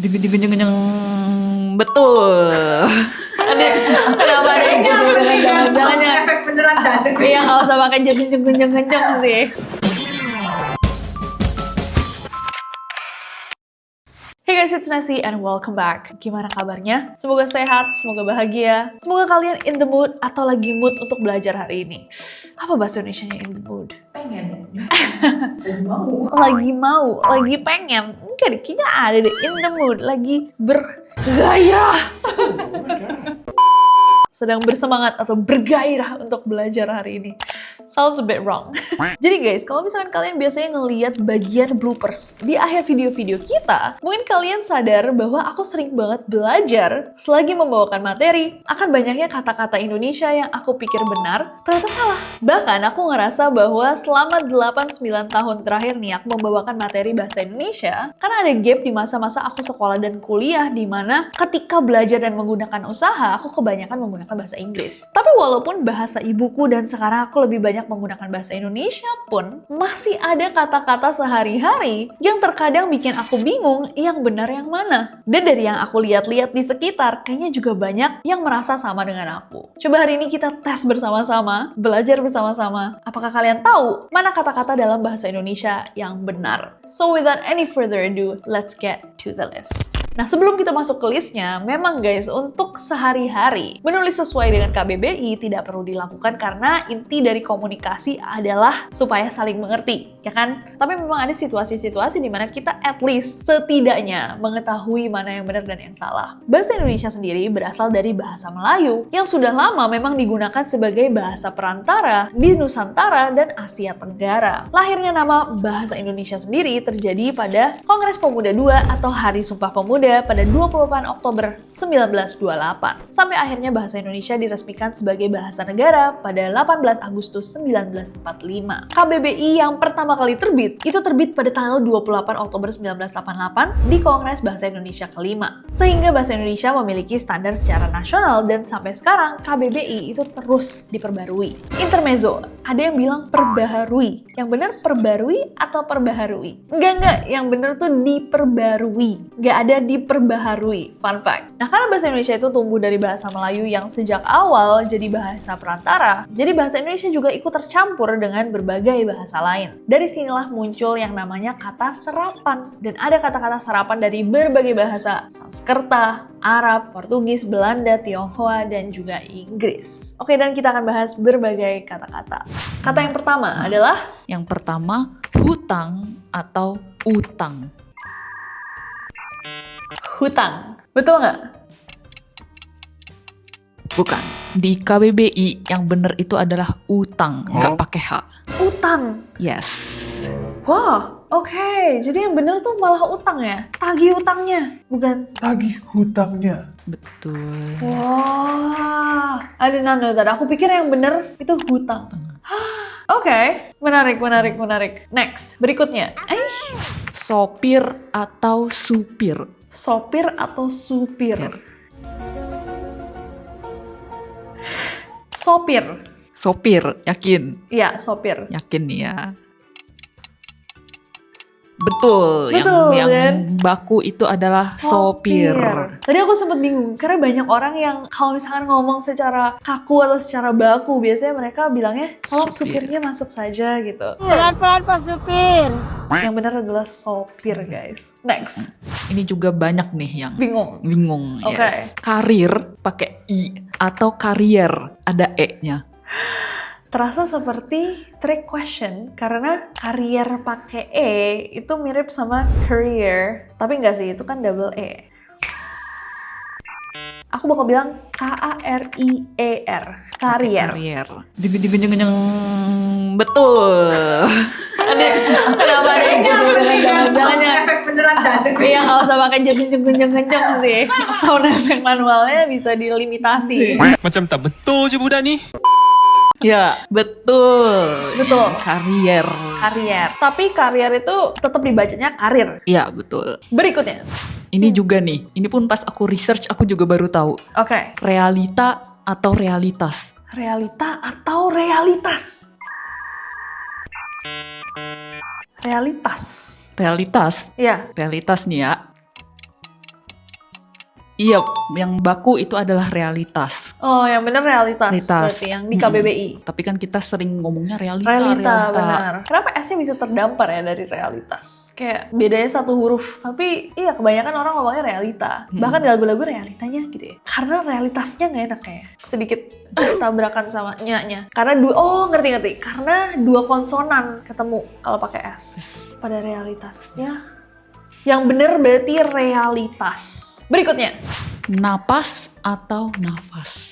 Jeng. Betul. Aduh, kenapa ada yang jangan efek beneran dah. Iya, nggak usah pakai jeng sih. Hey guys, it's Nasi and welcome back. Gimana kabarnya? Semoga sehat, semoga bahagia. Semoga kalian in the mood atau lagi mood untuk belajar hari ini. Apa bahasa Indonesianya in the mood? Pengen. Lagi pengen. Enggak deh, kayaknya ada deh in the mood, lagi bergairah. Sedang bersemangat atau bergairah untuk belajar hari ini. Sounds a bit wrong. Jadi guys, kalau misalkan kalian biasanya ngelihat bagian bloopers di akhir video-video kita, mungkin kalian sadar bahwa aku sering banget belajar selagi membawakan materi. Akan banyaknya kata-kata Indonesia yang aku pikir benar, ternyata salah. Bahkan aku ngerasa bahwa selama 8-9 tahun terakhir nih aku membawakan materi bahasa Indonesia, karena ada gap di masa-masa aku sekolah dan kuliah di mana ketika belajar dan menggunakan usaha, aku kebanyakan menggunakan bahasa Inggris. Tapi walaupun bahasa ibuku dan sekarang aku lebih banyak menggunakan bahasa Indonesia pun, masih ada kata-kata sehari-hari yang terkadang bikin aku bingung yang benar yang mana. Dan dari yang aku lihat-lihat di sekitar, kayaknya juga banyak yang merasa sama dengan aku. Coba hari ini kita tes bersama-sama, belajar bersama-sama. Apakah kalian tahu mana kata-kata dalam bahasa Indonesia yang benar? So without any further ado, let's get to the list. Nah, sebelum kita masuk ke listnya, memang guys, untuk sehari-hari, menulis sesuai dengan KBBI tidak perlu dilakukan karena inti dari komunikasi adalah supaya saling mengerti, ya kan? Tapi memang ada situasi-situasi di mana kita at least setidaknya mengetahui mana yang benar dan yang salah. Bahasa Indonesia sendiri berasal dari bahasa Melayu yang sudah lama memang digunakan sebagai bahasa perantara di Nusantara dan Asia Tenggara. Lahirnya nama bahasa Indonesia sendiri terjadi pada Kongres Pemuda II atau Hari Sumpah Pemuda pada 28 Oktober 1928. Sampai akhirnya bahasa Indonesia diresmikan sebagai bahasa negara pada 18 Agustus 1945. KBBI yang pertama kali terbit, itu terbit pada tanggal 28 Oktober 1988 di Kongres Bahasa Indonesia kelima. Sehingga bahasa Indonesia memiliki standar secara nasional dan sampai sekarang KBBI itu terus diperbarui. Intermezzo, ada yang bilang perbaharui. Yang benar perbarui atau perbaharui? Enggak, yang benar tuh diperbarui. Nggak ada diperbaharui. Fun fact. Nah, karena bahasa Indonesia itu tumbuh dari bahasa Melayu yang sejak awal jadi bahasa perantara, jadi bahasa Indonesia juga ikut tercampur dengan berbagai bahasa lain. Dari sinilah muncul yang namanya kata serapan. Dan ada kata-kata serapan dari berbagai bahasa, Sanskerta, Arab, Portugis, Belanda, Tionghoa, dan juga Inggris. Oke, dan kita akan bahas berbagai kata-kata. Kata yang pertama adalah? Yang pertama, hutang atau utang. Hutang. Betul nggak? Bukan. Di KBBI yang benar itu adalah utang, nggak pakai H. Utang. Yes. Wah, oke. Jadi yang benar tuh malah utang ya? Tagih utangnya, bukan? Tagih hutangnya. Betul. Wah, I did not know that. Aku pikir yang benar itu hutang. Oke, menarik. Next, berikutnya. Sopir atau supir. Sopir atau supir? Sopir. Sopir, yakin? Iya, sopir. Yakin nih ya. Betul, yang kan? baku itu adalah sopir. Tadi aku sempat bingung, karena banyak orang yang kalau misalkan ngomong secara kaku atau secara baku, biasanya mereka bilangnya, tolong supirnya masuk saja gitu. Pelan-pelan Pak Supir. Yang benar adalah sopir, guys. Next. Ini juga banyak nih yang Bingung. Oke. Yes. Karir pakai I atau karier ada E-nya. Terasa seperti trick question karena karier pakai E itu mirip sama career, tapi enggak sih, itu kan double E. Aku bakal bilang K-A-R-I-E-R, karier. Karier. Jeng. Betul. Aduh, kenapa ada yang jangan Efek beneran dah. Iya, nggak usah pakai jeng sih. Sound effect manualnya bisa dilimitasi. Macam tak betul je budak ni. Ya, betul. Karier. Tapi karier itu tetap dibacanya karir. Ya, betul. Berikutnya. Ini juga nih, ini pun pas aku research aku juga baru tahu. Oke. Realita atau realitas? Realita atau realitas? Realitas. Realitas. Iya. Realitas nih ya. Iya, yang baku itu adalah realitas. Oh, yang bener realitas. Realitas. Berarti yang di KBBI. Tapi kan kita sering ngomongnya realita. Benar. Kenapa S-nya bisa terdampar ya dari realitas? Kayak bedanya satu huruf, tapi iya kebanyakan orang ngomongnya realita. Bahkan di lagu-lagu realitanya gitu ya. Karena realitasnya nggak enak kayak. Sedikit tabrakan sama nya-nya. Karena ngerti. Karena dua konsonan ketemu kalau pakai S. Pada realitasnya. Yang bener berarti realitas. Berikutnya. Napas atau nafas?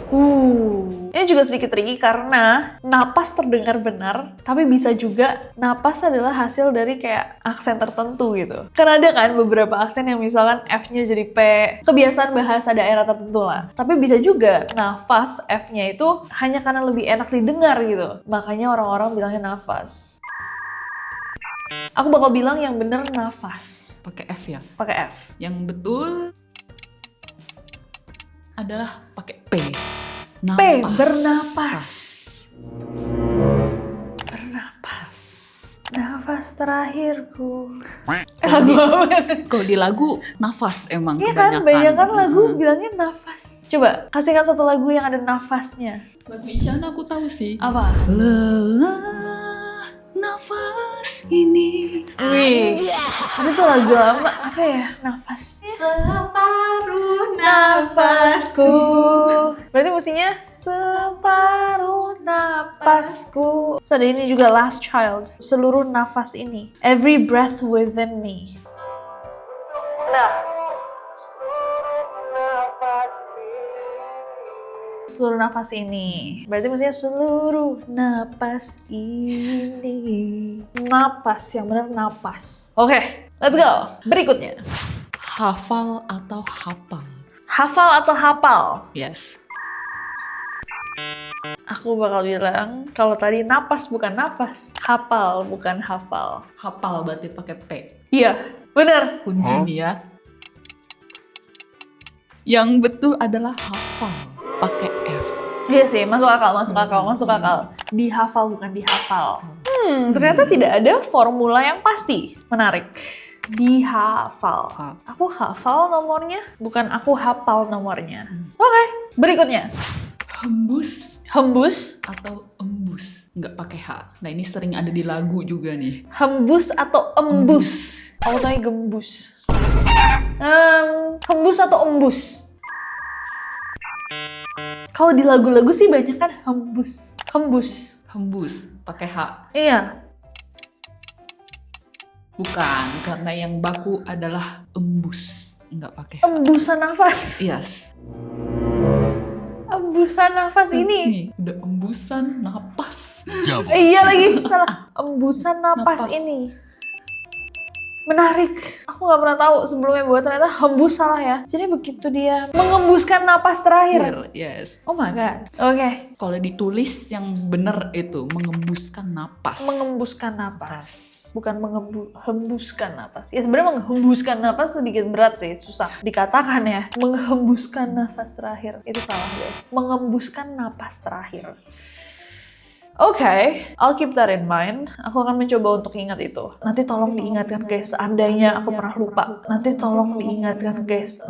Ini juga sedikit tricky karena napas terdengar benar, tapi bisa juga napas adalah hasil dari kayak aksen tertentu gitu. Kan ada kan beberapa aksen yang misalkan F-nya jadi P, kebiasaan bahasa daerah tertentu lah. Tapi bisa juga nafas F-nya itu hanya karena lebih enak didengar gitu. Makanya orang-orang bilangnya nafas. Aku bakal bilang yang bener nafas. Pakai F ya? Pakai F. Yang betul adalah pakai P. P, bernapas. Bernapas. Nafas terakhirku. Lagu apa? Kalau di lagu nafas emang Iya kan, kebanyakan. banyak lagu bilangnya nafas. Coba, kasihkan satu lagu yang ada nafasnya. Lagu Isyana aku tahu sih. Apa? Lelah nafas ini. Wih, itu tuh lagu lama. Apa ya? Nafas. Separuh Nafasku. Berarti mestinya separuh napasku. So, ada ini juga Last Child. Seluruh nafas ini. Every breath within me. Seluruh nafas ini. Berarti mestinya seluruh napas ini. Napas, yang benar napas. Oke, let's go. Berikutnya. Hafal atau hafal? Hafal atau hafal? Yes. Aku bakal bilang, kalau tadi napas bukan nafas. Hafal bukan hafal. Hafal berarti pakai P. Iya, benar. Kunci nih ya. Yang betul adalah hafal pakai F. Iya sih, masuk akal. Dihafal bukan dihafal. Ternyata tidak ada formula yang pasti. Menarik. Dihafal. Aku hafal nomornya, bukan aku hafal nomornya. Oke, berikutnya. Hembus Hembus, atau embus? Nggak pakai H. Nah ini sering ada di lagu juga nih. hembus atau embus? Aku tanya gembus. Hembus atau embus? Kalau di lagu-lagu sih banyak kan hembus. Hembus. Hembus pakai H. Iya. Bukan, karena yang baku adalah embus. Nggak pakai H. Embusan nafas. Yes. Embusan nafas ini. Nih, udah embusan napas. Iya lagi, salah. Embusan napas Napas. ini. Menarik. Aku nggak pernah tahu sebelumnya bahwa ternyata hembus salah ya. Jadi begitu dia mengembuskan napas terakhir. Yes. Oh my god. Oke. Kalau ditulis yang bener itu mengembuskan napas. Mengembuskan napas. Bukan menghembuskan napas. Ya sebenarnya menghembuskan napas sedikit berat sih, susah dikatakan ya. Menghembuskan nafas terakhir. Itu salah guys. Mengembuskan napas terakhir. Oke, I'll keep that in mind. Aku akan mencoba untuk ingat itu. Nanti tolong diingatkan guys, seandainya aku pernah lupa. Nanti tolong diingatkan guys.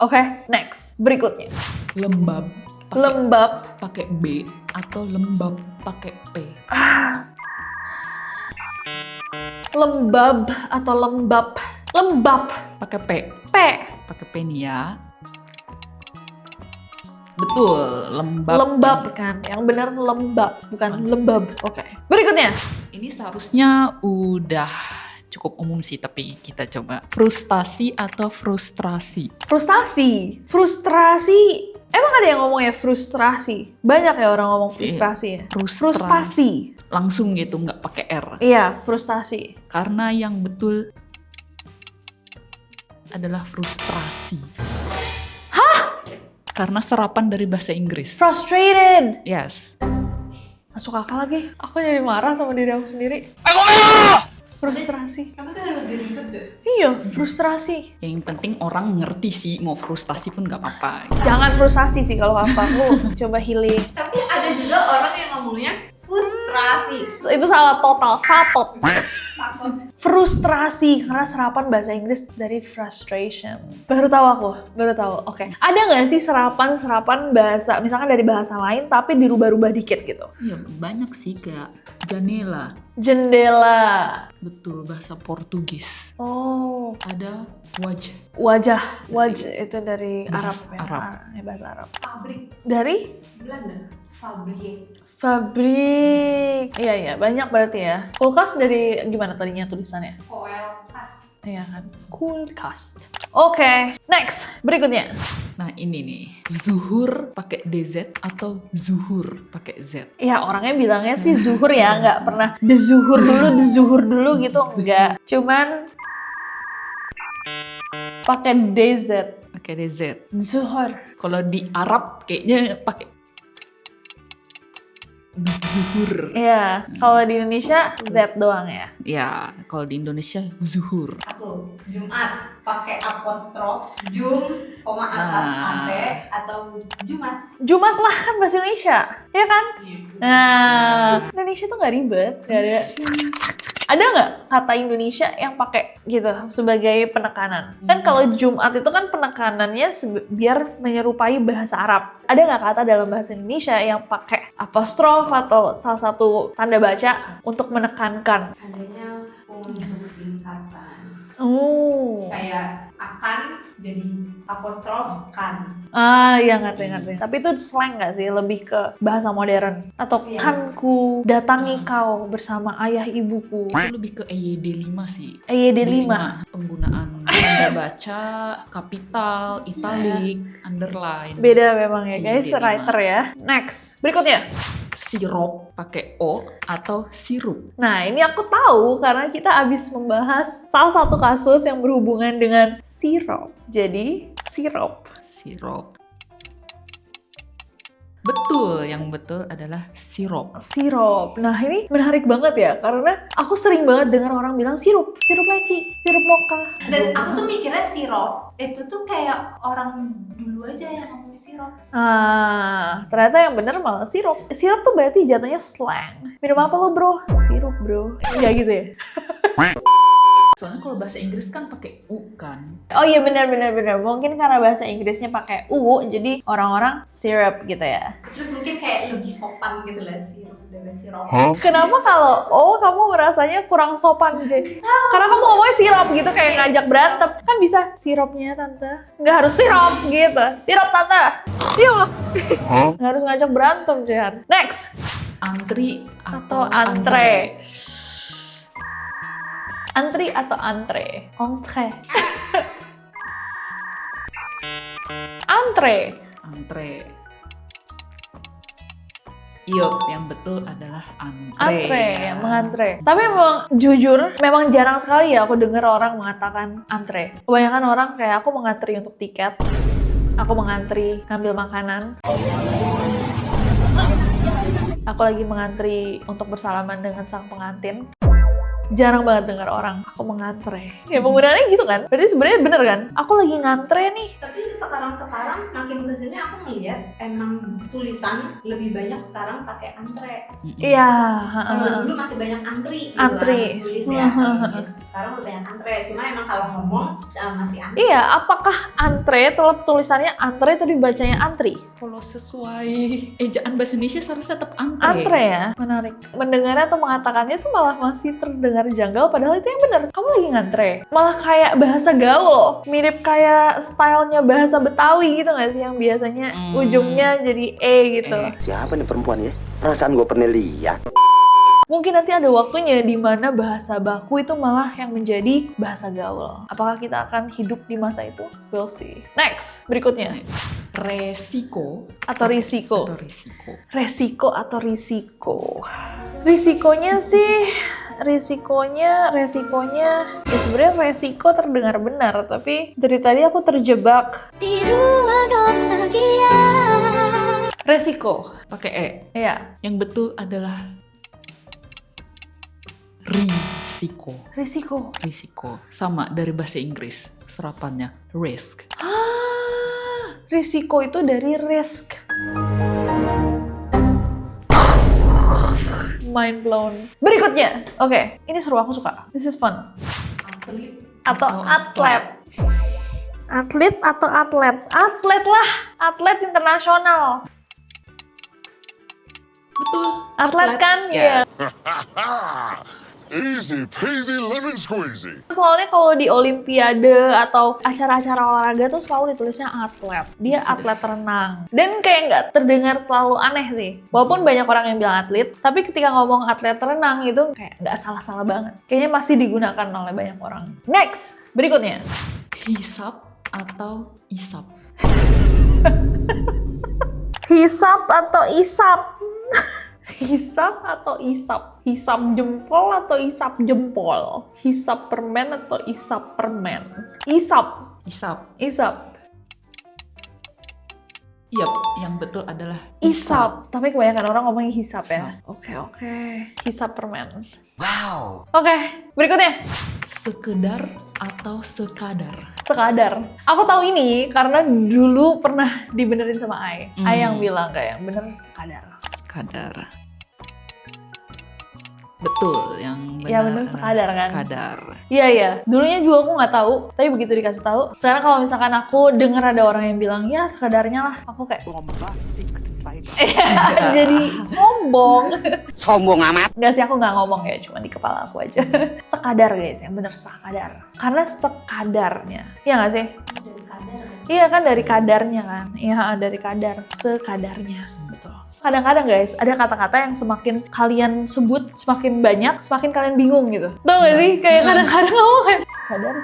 Oke, next. Berikutnya. Lembab. Lembab. Pakai B atau lembab pakai P. Lembab atau lembab. Lembab. Pakai P. P. Pakai P nih ya. Betul, lembab. Lembab kan? Yang benar lembab, bukan lembab. Oke. Berikutnya. Ini seharusnya udah cukup umum sih, tapi kita coba. Frustasi atau frustrasi? Frustasi. Frustrasi. Emang ada yang ngomongnya frustrasi? Banyak ya orang ngomong frustrasi ya? Frustasi. Langsung gitu, nggak pakai R. Iya, frustasi. Karena yang betul adalah frustrasi. Karena serapan dari bahasa Inggris. Frustrated. Yes. Masuk akal lagi. Aku jadi marah sama diri aku sendiri. Frustrasi. Kamu tuh lebih ribet deh. Iya, frustrasi. Yang penting orang ngerti sih, mau frustasi pun nggak apa-apa. Jangan frustasi sih kalau apa aku coba healing. Tapi ada juga orang yang ngomongnya frustrasi. Itu salah total, satot. Frustrasi, karena serapan bahasa Inggris dari frustration. Baru tahu. Oke. Ada nggak sih serapan bahasa, misalkan dari bahasa lain tapi dirubah-rubah dikit gitu? Ya banyak sih, kayak janela. Jendela. Betul, bahasa Portugis. Oh, Ada wajah. wajah itu dari Bahasa Arab. Arab. Bahasa Arab. Pabrik Dari Belanda. Fabrik. fabrik. Iya, banyak berarti ya. Kulkas dari gimana tadinya tulisannya? Koel Kast. Iya kan? Kulkas. Oke, next. Berikutnya. Nah ini nih, zuhur pakai DZ atau zuhur pakai Z. Ya orangnya bilangnya sih zuhur ya, nggak pernah dezuhur dulu gitu, enggak. Cuman pakai DZ. Pakai DZ. Zuhur. Kalau di Arab kayaknya pakai zuhur. Iya, kalau di Indonesia Z doang ya. Ya, kalau di Indonesia zuhur. Satu, Jumat pakai apostrof, koma atas ante atau Jumat. Jumat lah kan bahasa Indonesia, ya kan? Nah, Indonesia tuh nggak ribet, nggak ada. Ada nggak kata Indonesia yang pakai gitu sebagai penekanan? Kan kalau Jumat itu kan penekanannya biar menyerupai bahasa Arab. Ada nggak kata dalam bahasa Indonesia yang pakai apostrof atau salah satu tanda baca untuk menekankan? Adanya untuk singkatan. Oh. Kayak akan jadi apostrof kan. Iya ngerti. Tapi itu slang nggak sih? Lebih ke bahasa modern. Atau Iya. kan ku datangi kau bersama ayah ibuku. Itu lebih ke EYD 5 sih. EYD 5. Penggunaan tanda baca, kapital, italic, underline. Beda memang ya guys, EYD 5. writer ya. Next, berikutnya. Sirup pakai O atau sirup. Nah, ini aku tahu karena kita habis membahas salah satu kasus yang berhubungan dengan sirup. Jadi, sirup. Sirup. Betul, yang betul adalah sirup. Sirup. Nah, ini menarik banget ya karena aku sering banget dengar orang bilang sirup leci, sirup mocha. Dan aku tuh mikirnya sirup itu tuh kayak orang dulu aja yang ngomongin sirup. Ternyata yang bener malah sirup. Sirup tuh berarti jatuhnya slang. Minum apa lo bro? Sirup bro. Enggak gitu ya? Soalnya kalau bahasa Inggris kan pakai U kan. Oh iya benar. Mungkin karena bahasa Inggrisnya pakai U, jadi orang-orang syrup gitu ya. Terus mungkin kayak lebih sopan gitu lah sirup daripada sirup. Kenapa kalau kamu merasanya kurang sopan, J? Karena kamu ngomongnya sirup gitu kayak ngajak berantem. Kan bisa sirupnya tante. Nggak harus sirup gitu. Sirup tante. Yuk. Nggak harus ngajak berantem, Jihan. Next. Antri Atau antre. Antri atau antre? Entre. Antre. Antre. Yup, yang betul adalah antre. Antre, mengantre. Tapi memang jujur, memang jarang sekali ya aku dengar orang mengatakan antre. Kebanyakan orang kayak aku mengantri untuk tiket, aku mengantri ngambil makanan, aku lagi mengantri untuk bersalaman dengan sang pengantin. Jarang banget dengar orang aku mengantre. Ya penggunaannya gitu kan? Berarti sebenarnya bener kan? Aku lagi ngantre nih. Tapi sekarang makin kesini aku ngeliat emang tulisan lebih banyak sekarang pakai antre. Iya. Kalau dulu masih banyak antri, gitu Antri. kan, tulis ya. Sekarang udah banyak antre. Cuma emang kalau ngomong masih antri. Iya, apakah antre, tulisannya antre tapi bacanya antri? Kalau sesuai ejaan bahasa Indonesia seharusnya tetap antre. Antre ya, menarik. Mendengarnya atau mengatakannya tuh malah masih terdengar janggal, padahal itu yang bener. Kamu lagi ngantre. Malah kayak bahasa gaul, mirip kayak stylenya bahasa Betawi gitu nggak sih, yang biasanya ujungnya jadi gitu. Siapa nih perempuan ya? Perasaan gue pernah lihat. Mungkin nanti ada waktunya di mana bahasa baku itu malah yang menjadi bahasa gaul. Apakah kita akan hidup di masa itu? We'll see. Next, berikutnya. Resiko Atau risiko. atau risiko. Resiko atau risiko. Risikonya sih, resikonya ya sebenarnya resiko terdengar benar, tapi dari tadi aku terjebak. di ruang nostalgia. Resiko. Pakai E. Iya, Yang betul adalah risiko. Risiko. Sama dari bahasa Inggris. Serapannya risk. Risiko itu dari risk. Mind blown. Berikutnya, oke, ini seru, aku suka. This is fun. Atlet. Atau atlet. Atlet atau atlet? Atlet lah, atlet internasional. Betul. Atlet kan? Ya. Iya. Easy peasy lemon squeezy. Soalnya kalau di olimpiade atau acara-acara olahraga tuh selalu ditulisnya atlet. Dia Sudah. atlet renang. Dan kayak nggak terdengar terlalu aneh sih. Walaupun banyak orang yang bilang atlet, tapi ketika ngomong atlet renang itu kayak nggak salah-salah banget. Kayaknya masih digunakan oleh banyak orang. Next, berikutnya. Hisap atau isap? Hisap atau isap? Hisap atau isap? Hisap jempol atau isap jempol? Hisap permen atau isap permen? Isap. Isap. Isap. Yap, yang betul adalah Isap. Tapi kebanyakan orang ngomongnya hisap ya. Oke. Hisap permen. Wow. Oke, berikutnya. Sekedar atau sekadar? Sekadar. Aku tahu ini karena dulu pernah dibenerin sama Ai. Ai yang bilang kayak bener sekadar. Sekadar. Betul, yang benar. Ya, bener sekadar kan? Sekadar. Iya. Dulunya juga aku nggak tahu, tapi begitu dikasih tahu. Sekarang kalau misalkan aku dengar ada orang yang bilang ya sekadarnya lah, aku kayak jadi sombong. Sombong amat. Nggak sih, aku nggak ngomong ya, cuma di kepala aku aja. Sekadar guys, yang bener sekadar. Karena sekadarnya, iya nggak sih? Dari kadar ya. Iya kan dari kadarnya kan? Iya dari kadar, sekadarnya. Betul. Kadang-kadang guys, ada kata-kata yang semakin kalian sebut semakin banyak, semakin kalian bingung gitu. Tau gak sih? Kayak kadang-kadang ngomong kayak sekadar.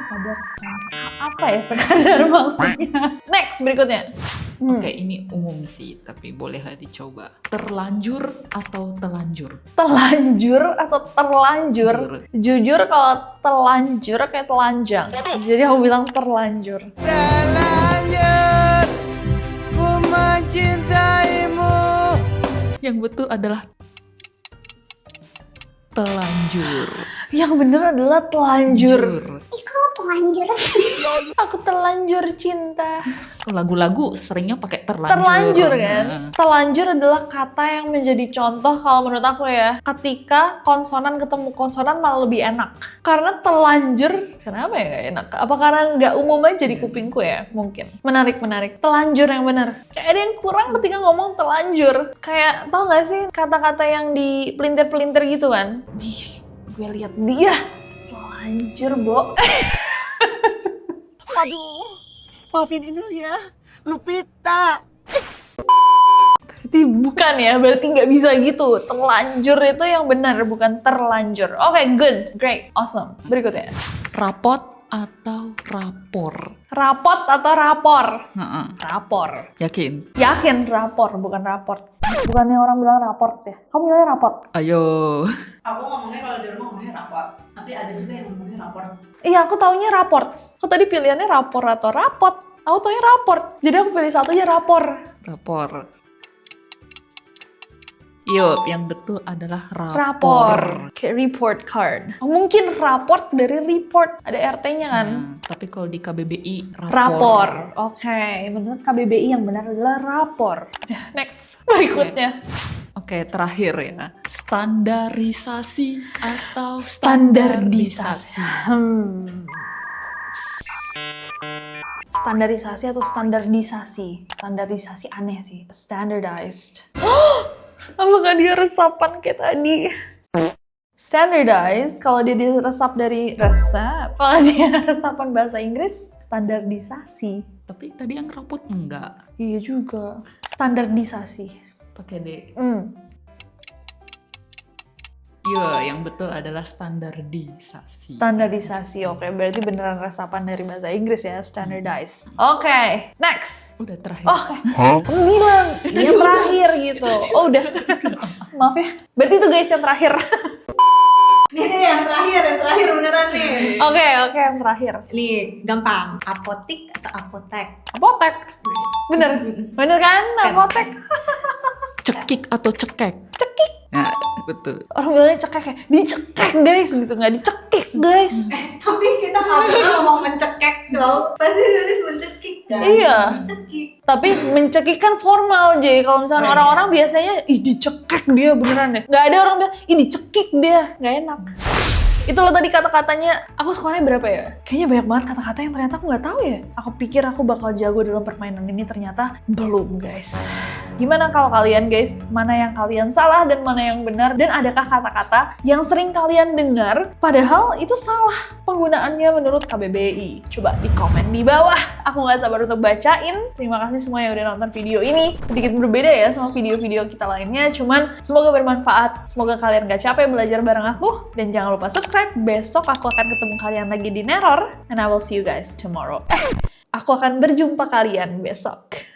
Apa ya sekadar maksudnya? Next, berikutnya. Oke, ini umum sih, tapi bolehlah dicoba. Terlanjur atau telanjur? Telanjur atau terlanjur? Jujur kalau telanjur kayak telanjang. Jadi aku bilang terlanjur. Yang betul adalah telanjur. Yang bener adalah telanjur. Telanjur. Aku terlanjur cinta. Lagu-lagu seringnya pakai terlanjur. Terlanjur kan? Nah, Terlanjur adalah kata yang menjadi contoh kalau menurut aku ya. Ketika konsonan ketemu konsonan malah lebih enak. Karena telanjur, kenapa ya nggak enak? Apa karena nggak umum aja di kupingku ya? Mungkin. Menarik. Telanjur yang benar. Kayak ada yang kurang ketika ngomong telanjur. Kayak tau nggak sih kata-kata yang di pelintir-pelintir gitu kan? Gue lihat dia. Telanjur, Bo. Aduh, maafin Inul ya, Lupita. Berarti bukan ya, berarti nggak bisa gitu. Telanjur itu yang benar, bukan terlanjur. Oke, good, great, awesome. Berikutnya. rapot atau rapor? Rapot atau rapor? Heeh. Rapor. Yakin? Yakin rapor, bukan raport. Bukannya orang bilang raport ya? Kamu bilangnya rapot? Ayo. Aku ngomongnya kalau di rumah ngomongnya raport. Tapi ada juga yang ngomongnya raport. Iya, aku taunya raport. Aku tadi pilihannya rapor atau rapot. Aku taunya raport. Jadi aku pilih satunya rapor. Rapor. Yup, yang betul adalah rapor. Rapor. Kayak report card. Oh, mungkin raport dari report. Ada RT-nya kan? Tapi kalau di KBBI, Rapor. Oke, menurut KBBI yang benar adalah rapor. Ya, next. Berikutnya. Oke, terakhir ya. Standarisasi atau Standardisasi. standarisasi? Standarisasi atau standardisasi? Standardisasi aneh sih. Standardized. Apakah dia resapan kayak tadi? Standardized, kalau dia diresap dari resap. Kalau dia resapan bahasa Inggris, standardisasi. Tapi tadi yang rapot enggak. Iya juga. Standardisasi. Pakai D. Iya, yang betul adalah standardisasi. Standardisasi, oke. Berarti beneran resapan dari bahasa Inggris ya, standardized. Oke, next. Udah terakhir. Oke. Kamu bilang, yang terakhir gitu. Oh udah. Maaf ya. Berarti itu guys yang terakhir. Nih yang terakhir beneran nih. Oke, yang terakhir. Nih gampang, apotik atau apotek? Apotek. Bener kan? Apotek. Cekik atau cekek? Cekik. Nah, betul. Orang bilangnya cekek kayak dicekek guys gitu, nggak dicekik guys. Tapi kita nggak pernah ngomong mencekek loh. Pasti nulis mencekik kan? Iya. Mencekik. Tapi mencekik kan formal aja. Kalau misalnya orang-orang biasanya, ih dicekek dia beneran deh. Nggak ada orang bilang, ih dicekik dia, nggak enak. Itu loh tadi kata-katanya, aku skornya berapa ya? Kayaknya banyak banget kata-kata yang ternyata aku nggak tahu ya. Aku pikir aku bakal jago dalam permainan ini, ternyata belum guys. Gimana kalau kalian guys? Mana yang kalian salah dan mana yang benar? Dan adakah kata-kata yang sering kalian dengar padahal itu salah penggunaannya menurut KBBI? Coba di komen di bawah. Aku nggak sabar untuk bacain. Terima kasih semua yang udah nonton video ini. Sedikit berbeda ya sama video-video kita lainnya. Cuman semoga bermanfaat. Semoga kalian gak capek belajar bareng aku. Dan jangan lupa subscribe. Besok aku akan ketemu kalian lagi di Neror. And I will see you guys tomorrow. Aku akan berjumpa kalian besok.